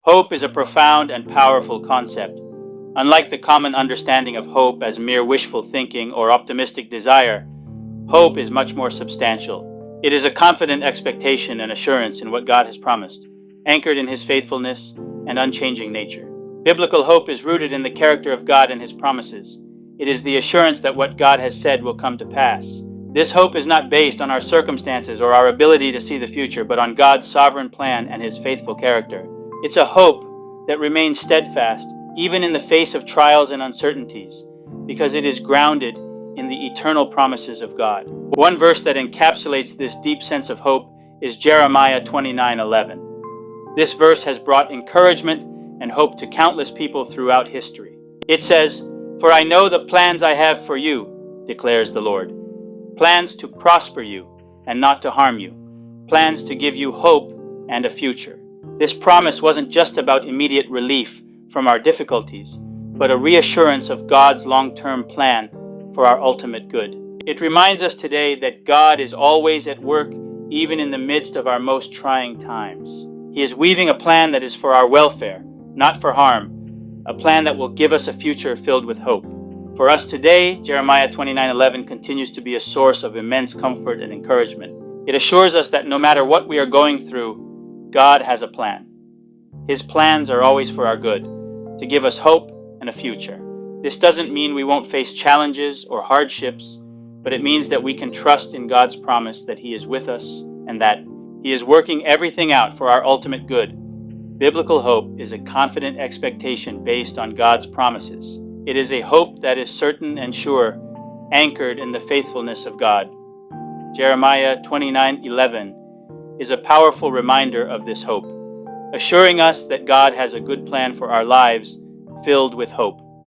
Hope is a profound and powerful concept. Unlike the common understanding of hope as mere wishful thinking or optimistic desire, hope is much more substantial. It is a confident expectation and assurance in what God has promised, anchored in His faithfulness and unchanging nature. Biblical hope is rooted in the character of God and His promises. It is the assurance that what God has said will come to pass. This hope is not based on our circumstances or our ability to see the future, but on God's sovereign plan and His faithful character. It's a hope that remains steadfast, even in the face of trials and uncertainties, because it is grounded in the eternal promises of God. One verse that encapsulates this deep sense of hope is Jeremiah 29:11. This verse has brought encouragement and hope to countless people throughout history. It says, "For I know the plans I have for you, declares the Lord, plans to prosper you and not to harm you, plans to give you hope and a future." This promise wasn't just about immediate relief from our difficulties, but a reassurance of God's long-term plan for our ultimate good. It reminds us today that God is always at work, even in the midst of our most trying times. He is weaving a plan that is for our welfare, not for harm, a plan that will give us a future filled with hope. For us today, Jeremiah 29:11 continues to be a source of immense comfort and encouragement. It assures us that no matter what we are going through, God has a plan. His plans are always for our good, to give us hope and a future. This doesn't mean we won't face challenges or hardships, but it means that we can trust in God's promise that He is with us and that He is working everything out for our ultimate good. Biblical hope is a confident expectation based on God's promises. It is a hope that is certain and sure, anchored in the faithfulness of God. Jeremiah 29:11 is a powerful reminder of this hope, assuring us that God has a good plan for our lives filled with hope.